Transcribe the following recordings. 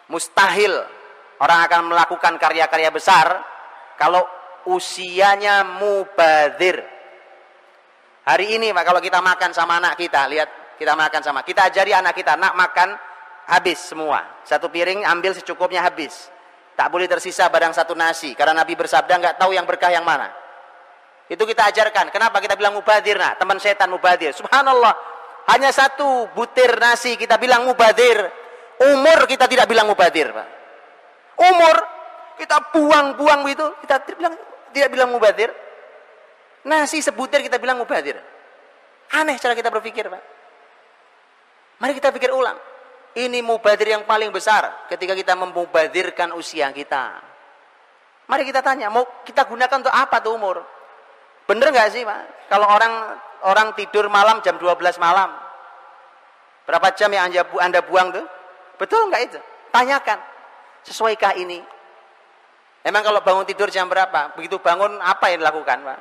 Mustahil orang akan melakukan karya-karya besar kalau usianya mubadzir. Hari ini Pak, kalau kita makan sama anak kita, lihat kita makan sama, kita ajari anak kita, nak makan habis semua. Satu piring ambil secukupnya habis. Tak boleh tersisa barang satu nasi. Karena Nabi bersabda nggak tahu yang berkah yang mana. Itu kita ajarkan. Kenapa kita bilang mubadzir? Nah, teman setan mubadzir. Subhanallah. Hanya satu butir nasi kita bilang mubadzir. Umur kita tidak bilang mubadzir, Pak. Umur kita buang-buang itu kita tidak bilang mubadzir. Nasi sebutir kita bilang mubadzir. Aneh cara kita berpikir, Pak. Mari kita pikir ulang. Ini mubadzir yang paling besar ketika kita memubadzirkan usia kita. Mari kita tanya, mau kita gunakan untuk apa tuh umur? Bener nggak sih, Pak? Kalau orang tidur malam jam 12 malam, berapa jam yang Anda buang tuh? Betul nggak itu? Tanyakan. Sesuaikah ini? Emang kalau bangun tidur jam berapa? Begitu bangun apa yang dilakukan, Pak?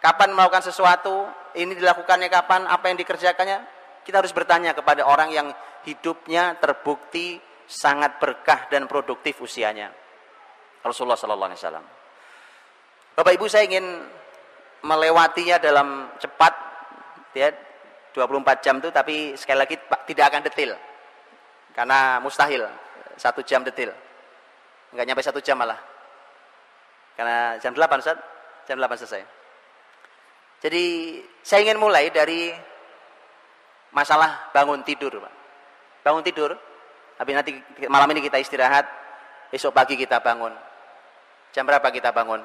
Kapan melakukan sesuatu? Ini dilakukannya kapan? Apa yang dikerjakannya? Kita harus bertanya kepada orang yang hidupnya terbukti sangat berkah dan produktif usianya. Rasulullah sallallahu alaihi wasallam. Bapak Ibu, saya ingin melewatinya dalam cepat ya, 24 jam itu, tapi sekali lagi tidak akan detail. Karena mustahil 1 jam detail. Enggak nyampe 1 jam malah. Karena jam 8 Ustaz, jam 8 selesai. Jadi saya ingin mulai dari masalah bangun tidur, Pak. Bangun tidur, habis nanti malam ini kita istirahat, esok pagi kita bangun. Jam berapa kita bangun?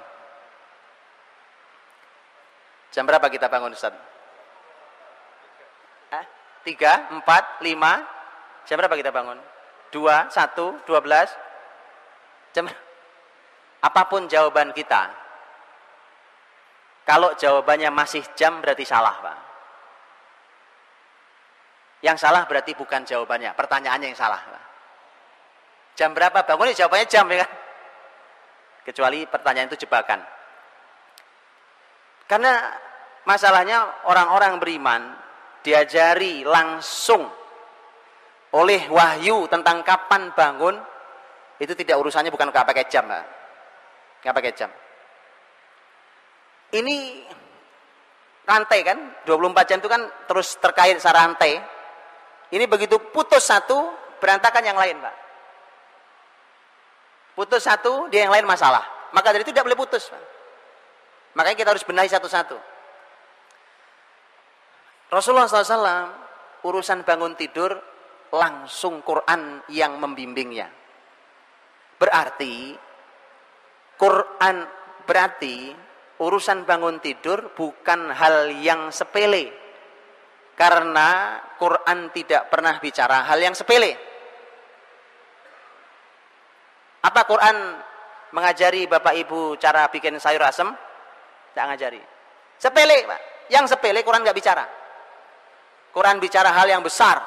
Jam berapa kita bangun, Ustaz? 3, 4, 5. Jam berapa kita bangun? 2, 1, 12. Jam. Apapun jawaban kita, kalau jawabannya masih jam berarti salah, Pak. Yang salah berarti bukan jawabannya, pertanyaannya yang salah. Jam berapa bangun? Jawabannya jam, ya kan? Kecuali pertanyaan itu jebakan. Karena masalahnya orang-orang beriman diajari langsung oleh wahyu tentang kapan bangun, itu tidak urusannya bukan nggak pakai jam, Pak. Nggak pakai jam. Ini rantai kan, 24 jam itu kan terus terkait secara rantai. Ini begitu putus satu, berantakan yang lain, Pak. Putus satu, dia yang lain masalah. Maka dari itu tidak boleh putus, Pak. Makanya kita harus benahi satu-satu. Rasulullah SAW, urusan bangun tidur, langsung Quran yang membimbingnya. Berarti, urusan bangun tidur bukan hal yang sepele. Karena Quran tidak pernah bicara hal yang sepele. Apa Quran mengajari Bapak Ibu cara bikin sayur asem? Tidak ngajari. Sepele, Pak. Yang sepele Quran nggak bicara. Quran bicara hal yang besar.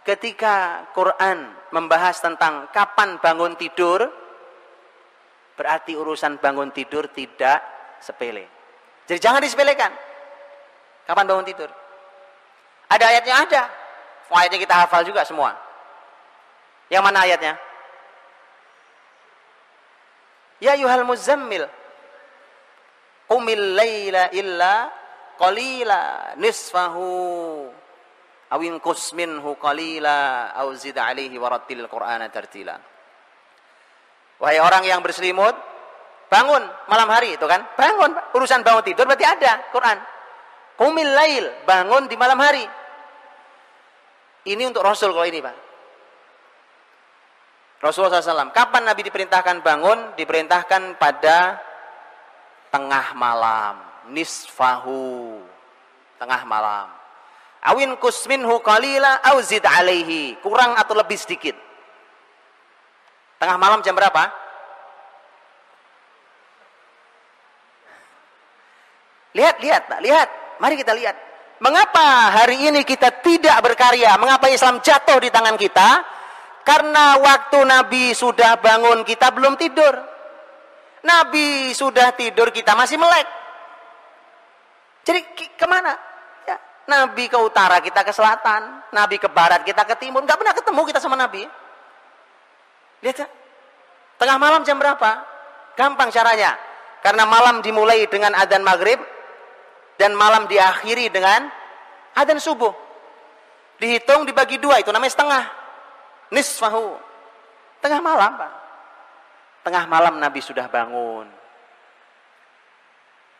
Ketika Quran membahas tentang kapan bangun tidur, berarti urusan bangun tidur tidak sepele. Jadi jangan disepelekan. Kapan bangun tidur? Ada ayatnya? Ada. Ayatnya kita hafal juga semua. Yang mana ayatnya? Ya ayyuhal muzammil qumil laila illa qalila nisfahu aw inqus minhu qalila aw zid alaihi warattil qur'ana tartila. Wahai orang yang berselimut, bangun malam hari, itu kan? Bangun. Urusan bangun tidur berarti ada Quran. Qumil lail, bangun di malam hari. Ini untuk Rasul kalau ini, Pak. Rasulullah SAW, kapan Nabi diperintahkan bangun? Diperintahkan pada tengah malam. Nisfahu, tengah malam. Awin kusminhu qalila au zid alaihi, kurang atau lebih sedikit. Tengah malam jam berapa? Lihat, Pak, lihat. Mari kita lihat. Mengapa hari ini kita tidak berkarya? Mengapa Islam jatuh di tangan kita? Karena waktu Nabi sudah bangun, kita belum tidur. Nabi sudah tidur, kita masih melek. Jadi kemana? Ya, Nabi ke utara, kita ke selatan. Nabi ke barat, kita ke timur. Nggak pernah ketemu kita sama Nabi. Lihat ya. Tengah malam jam berapa? Gampang caranya. Karena malam dimulai dengan adzan maghrib dan malam diakhiri dengan adzan subuh. Dihitung dibagi 2, itu namanya setengah. Nisfahu. Tengah malam, Pak. Tengah malam Nabi sudah bangun.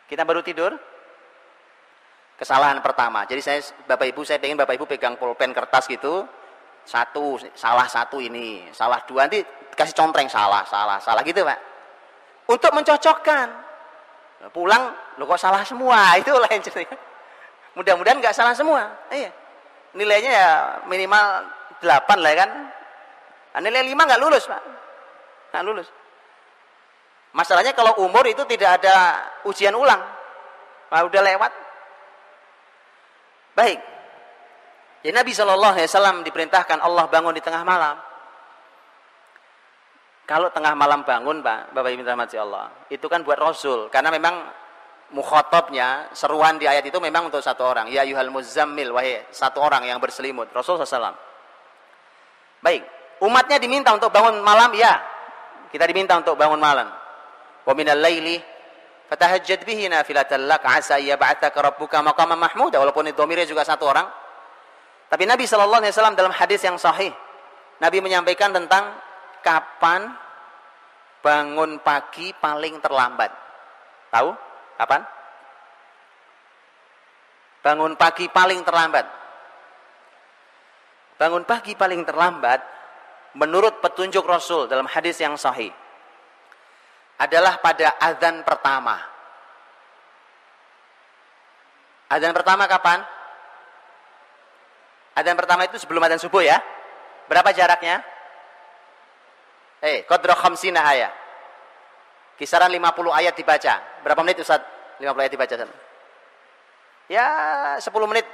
Kita baru tidur. Kesalahan pertama. Jadi Bapak Ibu, saya pengen Bapak Ibu pegang pulpen kertas gitu. Salah satu ini, salah 2, nanti kasih contreng salah gitu, Pak. Untuk mencocokkan. Pulang, lo kok salah semua, itu lain cerita. Mudah-mudahan nggak salah semua. Iya. Nilainya ya minimal 8 lah kan. Nah, nilai 5 nggak lulus, Pak. Nggak lulus. Masalahnya kalau umur itu tidak ada ujian ulang. Nah, udah lewat. Baik. Jadi Nabi SAW diperintahkan Allah bangun di tengah malam. Kalau tengah malam bangun, Pak, Bapak Ibu rahmati Allah, itu kan buat Rasul. Karena memang mukhatabnya, seruan di ayat itu memang untuk satu orang. Ya ayyuhal muzammil, wahai satu orang yang berselimut. Rasul SAW. Baik. Umatnya diminta untuk bangun malam, ya. Kita diminta untuk bangun malam. Wa minal laili fatahajjad bihi nafilatan lak asa yab'atsaka rabbuka maqaman mahmuda. Walaupun itu dhamirnya juga satu orang. Tapi Nabi SAW dalam hadis yang sahih, Nabi menyampaikan tentang kapan bangun pagi paling terlambat. Tahu? Kapan? Bangun pagi paling terlambat. Bangun pagi paling terlambat menurut petunjuk Rasul dalam hadis yang sahih adalah pada azan pertama. Azan pertama kapan? Azan pertama itu sebelum azan subuh ya. Berapa jaraknya? Qadra khamsina ayat. Kisaran 50 ayat dibaca. Berapa menit Ustaz? 50 ayat dibaca. Ya 10 menit.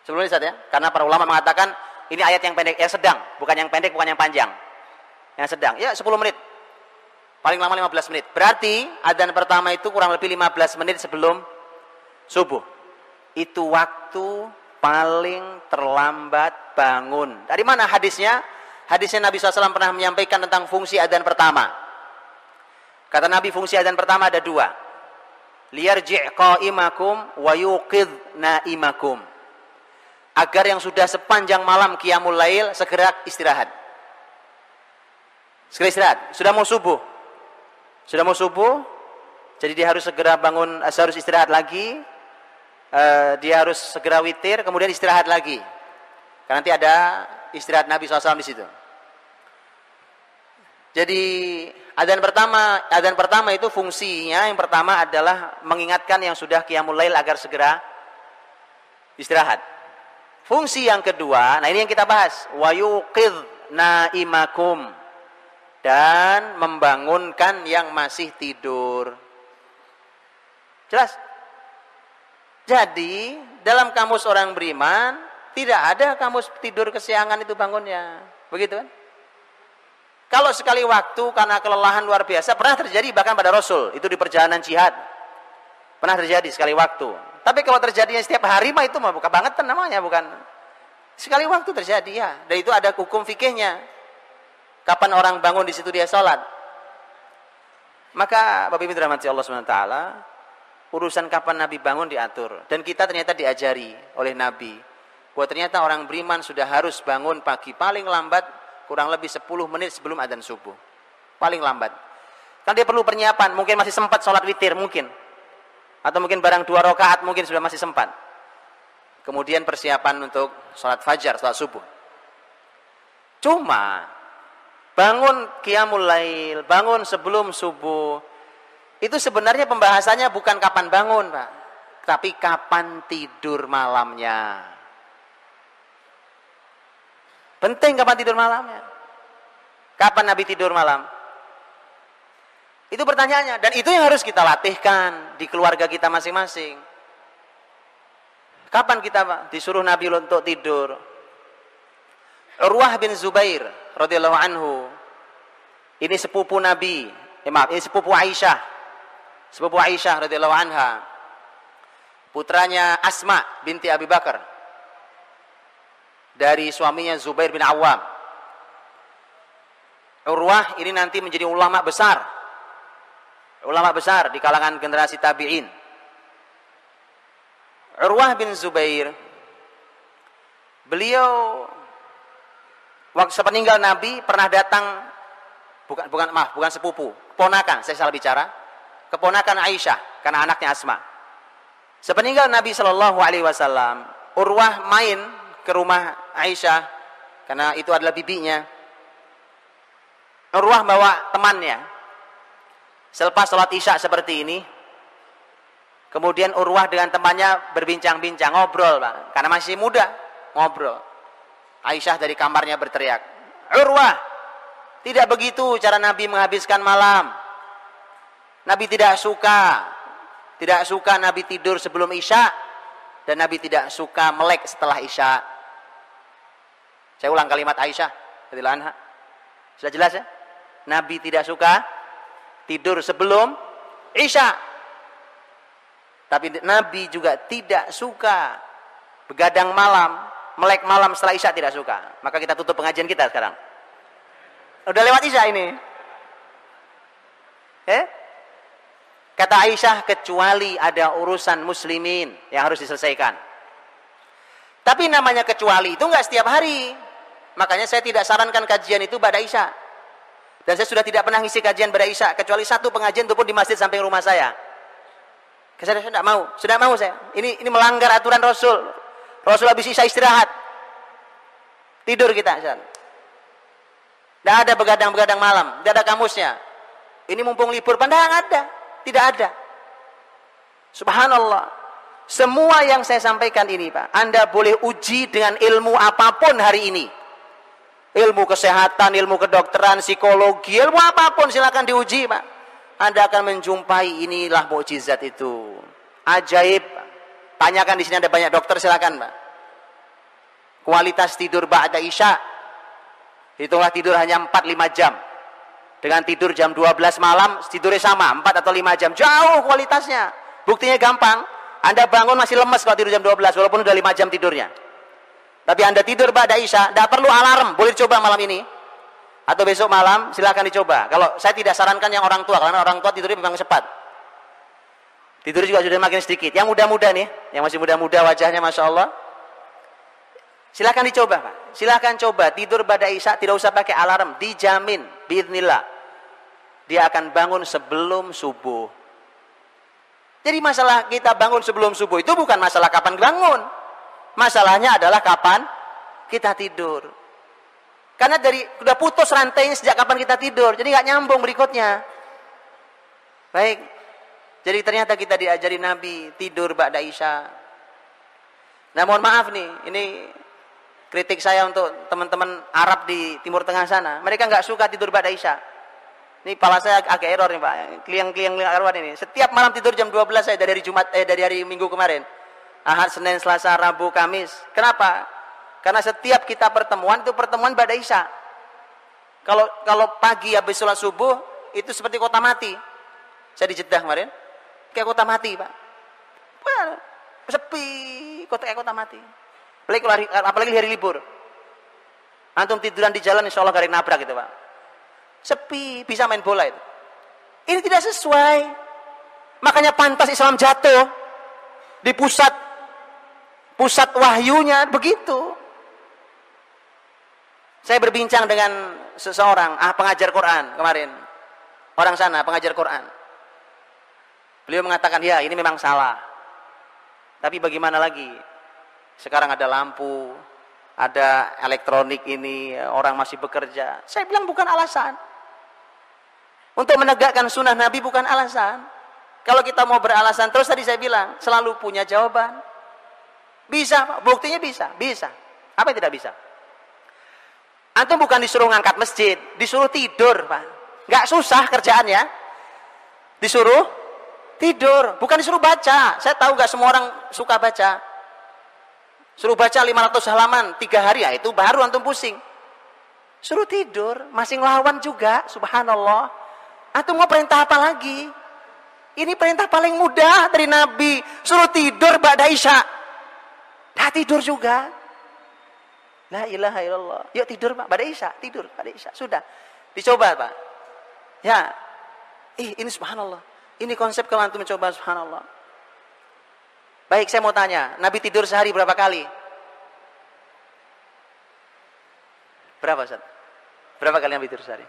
10 menit Ustaz ya. Karena para ulama mengatakan ini ayat yang pendek, yang sedang. Bukan yang pendek, bukan yang panjang. Yang sedang. Ya 10 menit. Paling lama 15 menit. Berarti adzan pertama itu kurang lebih 15 menit sebelum subuh. Itu waktu paling terlambat bangun. Dari mana hadisnya? Hadisnya Nabi SAW pernah menyampaikan tentang fungsi adzan pertama. Kata Nabi, fungsi adzan pertama ada 2. Liyarji' qa'imakum wa yuqidh na'imakum. Agar yang sudah sepanjang malam qiyamul lail segera istirahat. Segera istirahat. Sudah mau subuh. Sudah mau subuh, jadi dia harus segera bangun, harus istirahat lagi. Dia harus segera witir, kemudian istirahat lagi. Karena nanti ada istirahat Nabi SAW di situ. Jadi adzan pertama itu fungsinya yang pertama adalah mengingatkan yang sudah qiyamul lail agar segera istirahat. Fungsi yang kedua, nah ini yang kita bahas, wa yuqidh na'imakum, dan membangunkan yang masih tidur. Jelas? Jadi dalam kamus orang beriman tidak ada kamus tidur kesiangan itu bangunnya, begitu kan? Kalau sekali waktu karena kelelahan luar biasa pernah terjadi bahkan pada Rasul, itu di perjalanan jihad pernah terjadi sekali waktu. Tapi kalau terjadinya setiap hari mah itu mah bukan bangetan namanya, bukan sekali waktu terjadi ya. Dan itu ada hukum fikihnya. Kapan orang bangun di situ dia sholat. Maka Bapak Ibu dirahmati Allah SWT, urusan kapan Nabi bangun diatur. Dan kita ternyata diajari oleh Nabi bahwa ternyata orang beriman sudah harus bangun pagi paling lambat kurang lebih 10 menit sebelum adzan subuh. Paling lambat. Kan dia perlu persiapan, mungkin masih sempat sholat witir mungkin. Atau mungkin barang 2 rakaat mungkin sudah masih sempat. Kemudian persiapan untuk sholat fajar, sholat subuh. Cuma bangun qiyamul lail, bangun sebelum subuh, itu sebenarnya pembahasannya bukan kapan bangun, Pak, tapi kapan tidur malamnya. Penting kapan tidur malamnya. Kapan Nabi tidur malam? Itu pertanyaannya. Dan itu yang harus kita latihkan di keluarga kita masing-masing. Kapan kita, Pak, disuruh Nabi untuk tidur? Urwah bin Zubair radhiyallahu anhu, ini sepupu Nabi, ini sepupu Aisyah. Sepupu Aisyah radhiyallahu anha. Putranya Asma binti Abi Bakar. Dari suaminya Zubair bin Awam. Urwah ini nanti menjadi ulama besar. Ulama besar di kalangan generasi tabi'in. Urwah bin Zubair, beliau waktu sepeninggal Nabi pernah datang, bukan sepupu, keponakan, saya salah bicara, keponakan Aisyah, karena anaknya Asma. Sepeninggal Nabi Shallallahu Alaihi Wasallam, Urwah main ke rumah Aisyah, karena itu adalah bibinya. Urwah bawa temannya. Selepas sholat Isya seperti ini, kemudian Urwah dengan temannya berbincang-bincang, ngobrol, Pak. Karena masih muda, ngobrol. Aisyah dari kamarnya berteriak, Urwah, tidak begitu cara Nabi menghabiskan malam. Nabi tidak suka Nabi tidur sebelum Isya, dan Nabi tidak suka melek setelah Isya. Saya ulang kalimat Aisyah radhiyallahu anha. Sudah jelas ya? Nabi tidak suka tidur sebelum Isya. Tapi Nabi juga tidak suka begadang malam, melek malam setelah Isya, tidak suka. Maka kita tutup pengajian kita sekarang. Udah lewat Isya ini. Kata Aisyah, kecuali ada urusan muslimin yang harus diselesaikan. Tapi namanya kecuali itu enggak setiap hari. Makanya saya tidak sarankan kajian itu pada Isya. Dan saya sudah tidak pernah ngisi kajian pada Isya, kecuali satu pengajian itu pun di masjid samping rumah saya. Saya tidak mau, sudah mau saya. Ini melanggar aturan Rasul. Rasul habis Isya istirahat, tidur kita. Tidak ada begadang-begadang malam, tidak ada kamusnya. Ini mumpung libur, padahal ada, tidak ada. Subhanallah. Semua yang saya sampaikan ini, Pak, Anda boleh uji dengan ilmu apapun hari ini. Ilmu kesehatan, ilmu kedokteran, psikologi, ilmu apapun silakan diuji, Pak. Anda akan menjumpai inilah mukjizat itu. Ajaib. Tanyakan di sini ada banyak dokter, silakan, Pak. Kualitas tidur ba'da Isya. Hitunglah tidur hanya 4-5 jam. Dengan tidur jam 12 malam, tidurnya sama, 4 atau 5 jam. Jauh kualitasnya. Buktinya gampang. Anda bangun masih lemes kalau tidur jam 12, walaupun udah 5 jam tidurnya. Tapi Anda tidur ba'da Isya, tidak perlu alarm, boleh coba malam ini. Atau besok malam, silakan dicoba. Kalau saya tidak sarankan yang orang tua, karena orang tua tidurnya memang cepat. Tidur juga sudah makin sedikit. Yang muda-muda nih, yang masih muda-muda wajahnya Masya Allah. Silakan dicoba, Pak. Silakan coba, tidur ba'da Isya, tidak usah pakai alarm. Dijamin, biidznillah. Dia akan bangun sebelum subuh. Jadi masalah kita bangun sebelum subuh itu bukan masalah kapan bangun. Masalahnya adalah kapan kita tidur. Karena udah putus rantainya sejak kapan kita tidur. Jadi nggak nyambung berikutnya. Baik. Jadi ternyata kita diajari Nabi tidur ba'da Isya. Nah, mohon maaf nih, ini kritik saya untuk teman-teman Arab di Timur Tengah sana. Mereka nggak suka tidur ba'da Isya. Ini kepala saya agak error nih, Pak. Kliang-kliang error ini. Setiap malam tidur jam 12 saya dari hari Minggu kemarin. Ahad, Senin, Selasa, Rabu, Kamis. Kenapa? Karena setiap kita pertemuan itu pertemuan ba'da Isya. Kalau pagi habis sholat subuh itu seperti kota mati. Saya di Jeddah kemarin, kayak kota mati, Pak. Wah, sepi, kayak kota mati. Apalagi hari libur. Antum tiduran di jalan, insya Allah gak ada yang nabrak gitu, Pak. Sepi, bisa main bola itu. Ini tidak sesuai. Makanya pantas Islam jatuh di pusat wahyunya begitu. Saya berbincang dengan seseorang pengajar Quran kemarin. Orang sana pengajar Quran. Beliau mengatakan, ya ini memang salah. Tapi bagaimana lagi? Sekarang ada lampu, ada elektronik ini, orang masih bekerja. Saya bilang bukan alasan. Untuk menegakkan sunnah Nabi bukan alasan. Kalau kita mau beralasan terus, tadi saya bilang selalu punya jawaban. Bisa, Pak. Buktinya bisa. Apa yang tidak bisa? Antum bukan disuruh ngangkat masjid, disuruh tidur, Pak. Nggak susah kerjaannya. Disuruh tidur, bukan disuruh baca. Saya tahu nggak semua orang suka baca. Suruh baca 500 halaman 3 hari, ya itu baru antum pusing. Suruh tidur, masih ngelawan juga, subhanallah. Antum mau perintah apa lagi? Ini perintah paling mudah dari Nabi. Suruh tidur ba'da Isya. Nah, tidur juga. La ilaha illallah. Yuk tidur, Pak, ba'da Isya, tidur ba'da Isya. Sudah. Dicoba, Pak. Ya. Ini subhanallah. Ini konsep kalau antum mencoba, subhanallah. Baik, saya mau tanya, Nabi tidur sehari berapa kali? Berapa, Ustaz? Berapa kali Nabi tidur sehari?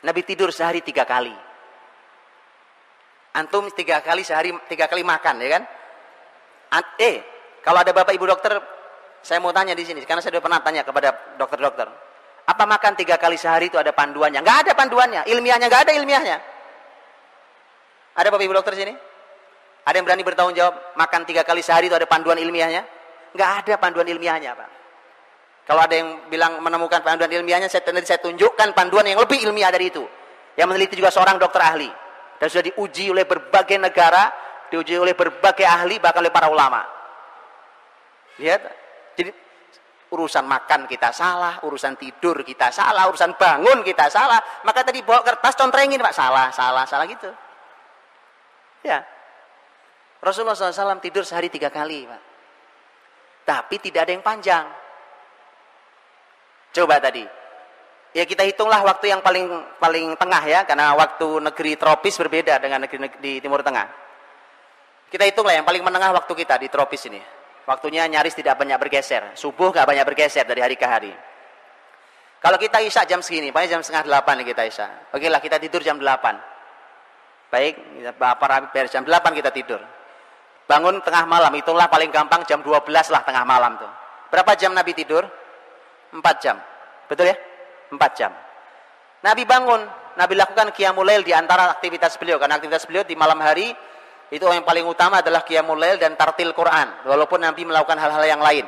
Nabi tidur sehari 3 kali. Antum 3 kali sehari, 3 kali makan, ya kan? Kalau ada bapak ibu dokter, saya mau tanya di sini, karena saya sudah pernah tanya kepada dokter-dokter. Apa makan 3 kali sehari itu ada panduannya? Nggak ada panduannya, ilmiahnya nggak ada ilmiahnya. Ada bapak ibu dokter sini? Ada yang berani bertanggung jawab makan 3 kali sehari itu ada panduan ilmiahnya? Nggak ada panduan ilmiahnya, Pak. Kalau ada yang bilang menemukan panduan ilmiahnya, saya tunjukkan panduan yang lebih ilmiah dari itu. Yang meneliti juga seorang dokter ahli. Dan sudah diuji oleh berbagai negara, diuji oleh berbagai ahli, bahkan oleh para ulama. Lihat, jadi urusan makan kita salah, urusan tidur kita salah, urusan bangun kita salah. Maka tadi bawa kertas contrengin, Pak, salah gitu. Ya, Rasulullah SAW tidur sehari 3 kali, Pak. Tapi tidak ada yang panjang. Coba tadi, ya kita hitunglah waktu yang paling tengah ya, karena waktu negeri tropis berbeda dengan negeri di Timur Tengah. Kita hitunglah yang paling menengah waktu kita di tropis ini. Waktunya nyaris tidak banyak bergeser, subuh nggak banyak bergeser dari hari ke hari. Kalau kita isya jam segini, paling jam setengah 8 nih kita isya. Oke lah, kita tidur jam 8. Baik, beres jam 8 kita tidur. Bangun tengah malam, hitunglah paling gampang jam 12 lah tengah malam tuh. Berapa jam Nabi tidur? 4 jam. Betul ya? 4 jam. Nabi bangun, Nabi lakukan qiyamul lail di antara aktivitas beliau. Karena aktivitas beliau di malam hari, itu yang paling utama adalah qiyamul lail dan tartil Quran. Walaupun Nabi melakukan hal-hal yang lain.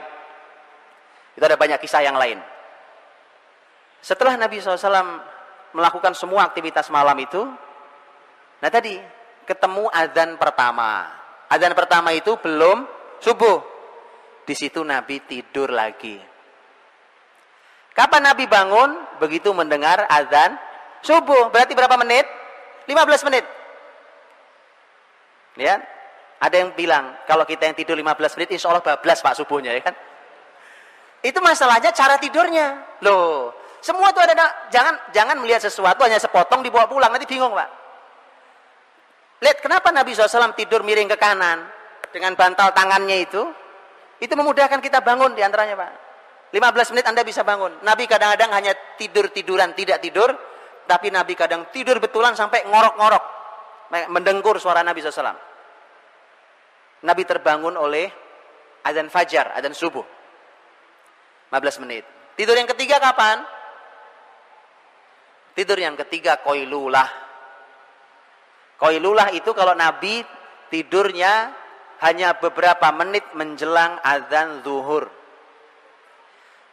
Itu ada banyak kisah yang lain. Setelah Nabi SAW melakukan semua aktivitas malam itu, nah tadi, ketemu adzan pertama. Adzan pertama itu belum subuh. Di situ Nabi tidur lagi. Kapan Nabi bangun? Begitu mendengar azan subuh. Berarti berapa menit? 15 menit. Ya, ada yang bilang kalau kita yang tidur 15 menit, insya Allah bablas Pak subuhnya, ya kan? Itu masalahnya cara tidurnya. Loh, semua itu ada. Jangan melihat sesuatu hanya sepotong dibawa pulang, nanti bingung Pak. Lihat kenapa Nabi SAW tidur miring ke kanan dengan bantal tangannya itu memudahkan kita bangun diantaranya Pak. 15 menit Anda bisa bangun. Nabi kadang-kadang hanya tidur-tiduran, tidak tidur. Tapi Nabi kadang tidur betulan sampai ngorok-ngorok. Mendengkur suara Nabi SAW. Nabi terbangun oleh adzan fajar, adzan subuh. 15 menit. Tidur yang ketiga kapan? Tidur yang ketiga qailulah. Qailulah itu kalau Nabi tidurnya hanya beberapa menit menjelang adzan zuhur.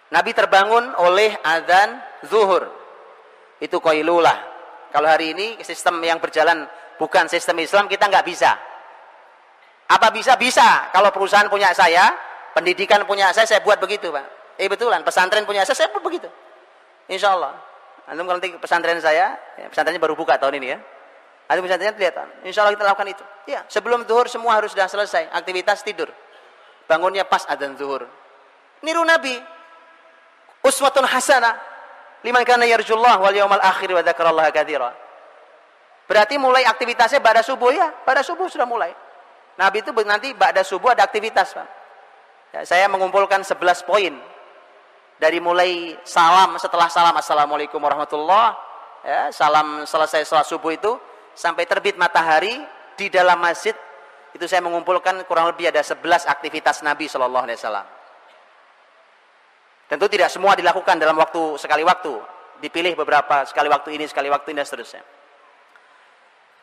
Nabi terbangun oleh adzan zuhur. Itu qailulah. Kalau hari ini sistem yang berjalan bukan sistem Islam, kita nggak bisa. Apa bisa? Bisa. Kalau perusahaan punya saya, pendidikan punya saya buat begitu Pak. Betulan, pesantren punya saya buat begitu. Insya Allah. Antum kalau nanti pesantren saya, pesantrennya baru buka tahun ini ya. Antum pesantrennya lihat, insya Allah kita lakukan itu. Ya, sebelum zuhur semua harus sudah selesai. Aktivitas tidur. Bangunnya pas adzan zuhur. Niru Nabi. Uswatun hasanah liman kana yarjullah wal yawmal akhir wa dzakarallaha katsira. Berarti mulai aktivitasnya pada subuh ya, pada subuh sudah mulai. Nabi itu nanti pada subuh ada aktivitas, Pak. Ya, saya mengumpulkan 11 poin. Dari mulai salam, setelah salam assalamualaikum warahmatullah, ya, salam selesai salat subuh itu sampai terbit matahari di dalam masjid itu saya mengumpulkan kurang lebih ada 11 aktivitas Nabi sallallahu alaihi wasallam. Tentu tidak semua dilakukan dalam sekali waktu. Dipilih beberapa, sekali waktu ini, dan seterusnya.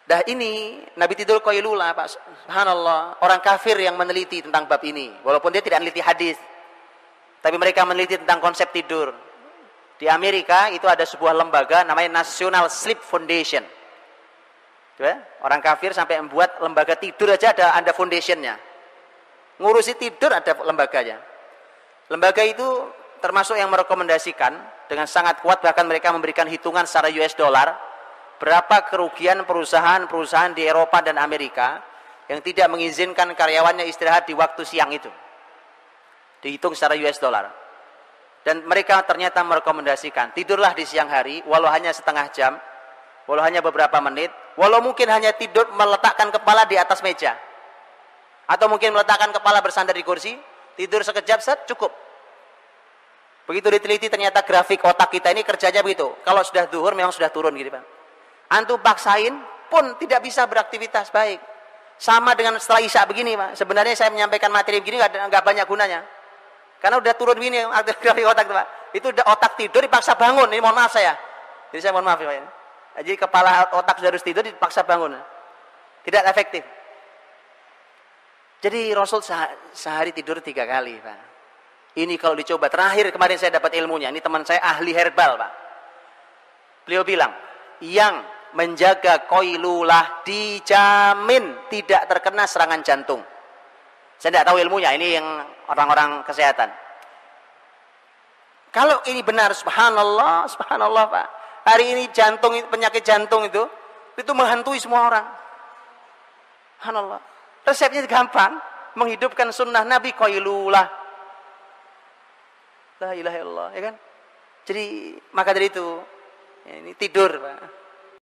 Dah ini, Nabi tidur qailulah, Pak. Subhanallah. Orang kafir yang meneliti tentang bab ini. Walaupun dia tidak meneliti hadis. Tapi mereka meneliti tentang konsep tidur. Di Amerika, itu ada sebuah lembaga namanya National Sleep Foundation. Orang kafir sampai membuat lembaga tidur aja ada foundationnya. Ngurusi tidur ada lembaganya. Lembaga itu termasuk yang merekomendasikan dengan sangat kuat, bahkan mereka memberikan hitungan secara US dollar berapa kerugian perusahaan-perusahaan di Eropa dan Amerika yang tidak mengizinkan karyawannya istirahat di waktu siang itu. Dihitung secara US dollar. Dan mereka ternyata merekomendasikan, tidurlah di siang hari, walau hanya setengah jam, walau hanya beberapa menit, walau mungkin hanya tidur meletakkan kepala di atas meja. Atau mungkin meletakkan kepala bersandar di kursi, tidur sekejap, set, cukup. Begitu diteliti ternyata grafik otak kita ini kerjanya begitu. Kalau sudah zuhur memang sudah turun gitu Pak. Antum paksain pun tidak bisa beraktivitas baik. Sama dengan setelah isya begini Pak. Sebenarnya saya menyampaikan materi begini nggak banyak gunanya. Karena udah turun begini grafik otak itu Pak. Itu udah otak tidur dipaksa bangun. Ini mohon maaf saya. Jadi saya mohon maaf ya Pak. Jadi kepala otak sudah harus tidur dipaksa bangun. Tidak efektif. Jadi Rasul sehari tidur 3 kali Pak. Ini kalau dicoba. Terakhir kemarin saya dapat ilmunya. Ini teman saya ahli herbal Pak. Beliau bilang, yang menjaga koilulah dijamin tidak terkena serangan jantung. Saya tidak tahu ilmunya, ini yang orang-orang kesehatan. Kalau ini benar, subhanallah, subhanallah Pak. Hari ini penyakit jantung itu menghantui semua orang. Subhanallah. Resepnya gampang, menghidupkan sunnah Nabi koilulah. La ilaha illallah, ya kan? Jadi maka dari itu, ini tidur Pak.